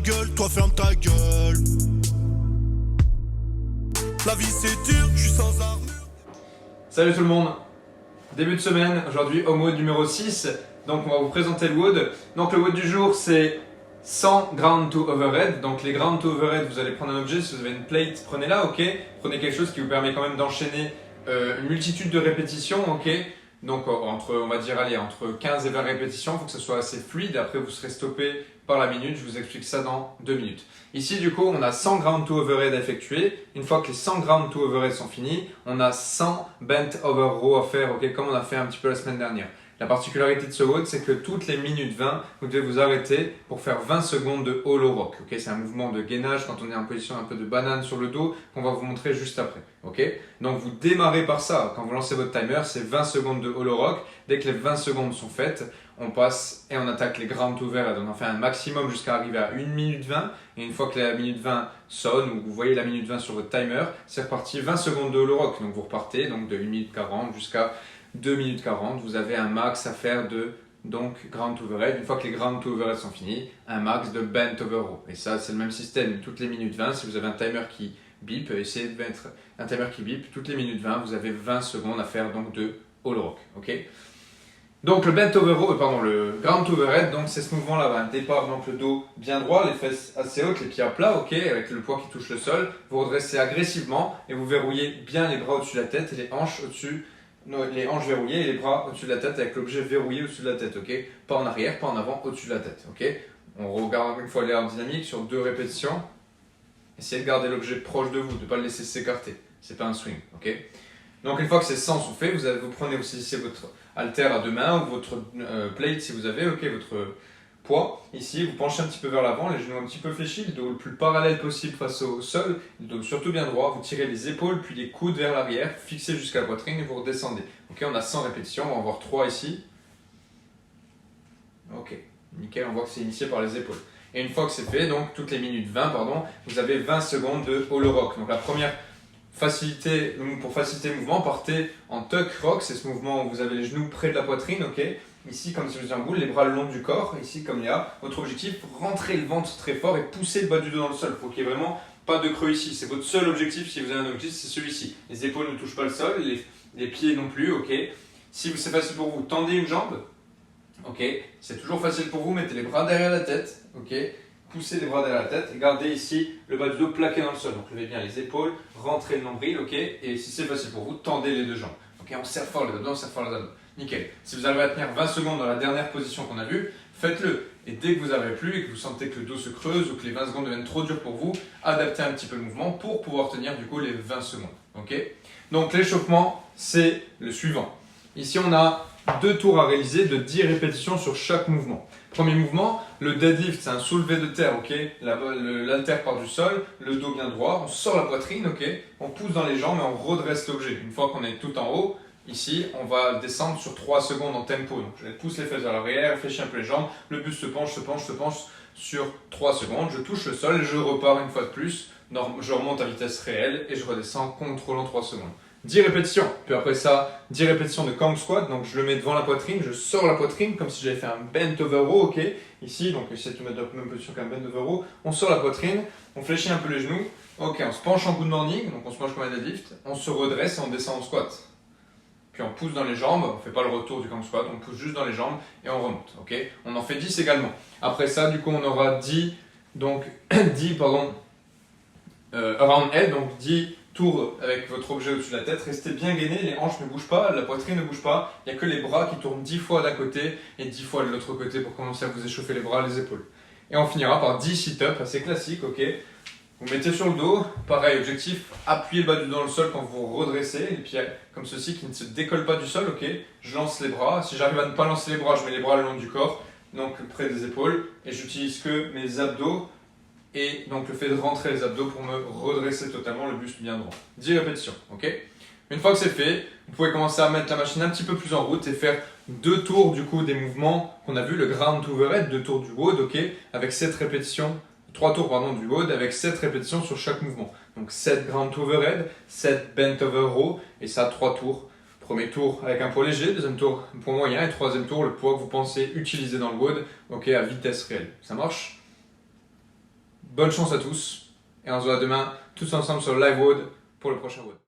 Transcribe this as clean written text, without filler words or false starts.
gueule, toi ferme ta gueule. La vie c'est dur, je suis sans armure. Salut tout le monde, début de semaine, aujourd'hui au WOD numéro 6. Donc on va vous présenter le WOD. Donc le WOD du jour c'est 100 ground to overhead. Donc les ground to overhead, vous allez prendre un objet, si vous avez une plate, prenez-la, ok. Prenez quelque chose qui vous permet quand même d'enchaîner une multitude de répétitions, ok. Donc on va dire entre 15 et 20 répétitions, il faut que ce soit assez fluide, après vous serez stoppé par la minute, je vous explique ça dans 2 minutes. Ici du coup on a 100 ground to overhead à effectuer, une fois que les 100 ground to overhead sont finis, on a 100 bent over row à faire, ok, comme on a fait un petit peu la semaine dernière. La particularité de ce WOD, c'est que toutes les minutes 20, vous devez vous arrêter pour faire 20 secondes de hollow rock. Okay, c'est un mouvement de gainage quand on est en position un peu de banane sur le dos qu'on va vous montrer juste après. Okay, donc vous démarrez par ça. Quand vous lancez votre timer, c'est 20 secondes de hollow rock. Dès que les 20 secondes sont faites, on passe et on attaque les ground to overhead. On en fait un maximum jusqu'à arriver à 1 minute 20. Et une fois que la minute 20 sonne, ou vous voyez la minute 20 sur votre timer, c'est reparti 20 secondes de hollow rock. Donc vous repartez donc de 1 minute 40 jusqu'à 2 minutes 40, vous avez un max à faire de ground to overhead. Une fois que les ground to overhead sont finis, un max de bent over row. Et ça, c'est le même système toutes les minutes 20. Si vous avez un timer qui bip, essayez de mettre un timer qui bip. Toutes les minutes 20, vous avez 20 secondes à faire donc de hollow rock. Okay, donc le bent over row, le ground to overhead, donc c'est ce mouvement-là, un départ, donc le dos bien droit, les fesses assez hautes, les pieds à plat, ok, avec le poids qui touche le sol. Vous redressez agressivement et vous verrouillez bien les bras au-dessus de la tête et les hanches au-dessus. Les hanches verrouillées et les bras au-dessus de la tête avec l'objet verrouillé au-dessus de la tête, ok. Pas en arrière, pas en avant, au-dessus de la tête, ok. On regarde une fois l'aérodynamique sur 2 répétitions. Essayez de garder l'objet proche de vous, de ne pas le laisser s'écarter. C'est pas un swing, ok. Donc une fois que ces 100 sont faits, vous prenez aussi votre halter à 2 mains ou votre plate si vous avez, ok, votre poids. Ici, vous penchez un petit peu vers l'avant, les genoux un petit peu fléchis, le dos le plus parallèle possible face au sol, le dos surtout bien droit. Vous tirez les épaules puis les coudes vers l'arrière, fixez jusqu'à la poitrine et vous redescendez. Ok, on a 100 répétitions, on va en voir 3 ici. Ok, nickel, on voit que c'est initié par les épaules. Et une fois que c'est fait, donc toutes les minutes 20, vous avez 20 secondes de hollow rock. Donc la première facilité, pour faciliter le mouvement, partez en tuck rock, c'est ce mouvement où vous avez les genoux près de la poitrine, ok. Ici, comme si vous étiez en boule, les bras le long du corps. Ici, comme il y a, votre objectif, rentrez le ventre très fort et poussez le bas du dos dans le sol. Il faut qu'il n'y ait vraiment pas de creux ici. C'est votre seul objectif, si vous avez un objectif, c'est celui-ci. Les épaules ne touchent pas le sol, les pieds non plus, ok. Si c'est facile pour vous, tendez une jambe, ok. C'est toujours facile pour vous, mettez les bras derrière la tête, ok. Poussez les bras derrière la tête et gardez ici le bas du dos plaqué dans le sol. Donc levez bien les épaules, rentrez le nombril, ok. Et si c'est facile pour vous, tendez les 2 jambes. Ok, on serre fort les abdos, on serre fort les abdos. Nickel. Si vous arrivez à tenir 20 secondes dans la dernière position qu'on a vue, faites-le. Et dès que vous n'arrivez plus et que vous sentez que le dos se creuse ou que les 20 secondes deviennent trop dures pour vous, adaptez un petit peu le mouvement pour pouvoir tenir du coup les 20 secondes. Okay, donc l'échauffement, c'est le suivant. Ici, on a 2 tours à réaliser de 10 répétitions sur chaque mouvement. Premier mouvement, le deadlift, c'est un soulevé de terre, ok. L'halter part du sol, le dos bien droit, on sort la poitrine, ok. On pousse dans les jambes et on redresse l'objet. Une fois qu'on est tout en haut, ici, on va descendre sur 3 secondes en tempo. Donc, je pousse les fesses vers l'arrière, réfléchis un peu les jambes, le buste se penche sur 3 secondes. Je touche le sol, je repars une fois de plus. Je remonte à vitesse réelle et je redescends contrôlant 3 secondes. 10 répétitions. Puis après ça, 10 répétitions de camp squat. Donc, je le mets devant la poitrine, je sors la poitrine comme si j'avais fait un bent over row, ok. Ici, donc, essayez de mettre dans la même position qu'un bent over row. On sort la poitrine, on fléchit un peu les genoux. Ok, on se penche en good morning, donc on se penche comme un deadlift. On se redresse et on descend en squat. Puis on pousse dans les jambes, on ne fait pas le retour du camp squat, on pousse juste dans les jambes et on remonte. Okay, on en fait 10 également. Après ça, du coup, on aura 10 around head, donc 10 tours avec votre objet au-dessus de la tête. Restez bien gainé, les hanches ne bougent pas, la poitrine ne bouge pas. Il n'y a que les bras qui tournent 10 fois d'un côté et 10 fois de l'autre côté pour commencer à vous échauffer les bras, les épaules. Et on finira par 10 sit-ups, assez classique, ok. Vous mettez sur le dos, pareil, objectif, appuyez le bas du dos dans le sol quand vous redressez, les pieds comme ceci qui ne se décollent pas du sol, ok. Je lance les bras, si j'arrive à ne pas lancer les bras, je mets les bras le long du corps, donc près des épaules, et j'utilise que mes abdos, et donc le fait de rentrer les abdos pour me redresser totalement le buste bien droit. 10 répétitions, ok. Une fois que c'est fait, vous pouvez commencer à mettre la machine un petit peu plus en route et faire 2 tours du coup des mouvements qu'on a vu, le ground to overhead, 2 tours du WOD, ok, avec 7 répétitions. 3 tours du WOD avec 7 répétitions sur chaque mouvement. Donc 7 ground to overhead, 7 bent over row et ça 3 tours. Premier tour avec un poids léger, deuxième tour un poids moyen et troisième tour le poids que vous pensez utiliser dans le WOD, ok, à vitesse réelle. Ça marche? bonne chance à tous. Et on se voit demain tous ensemble sur le live WOD pour le prochain WOD.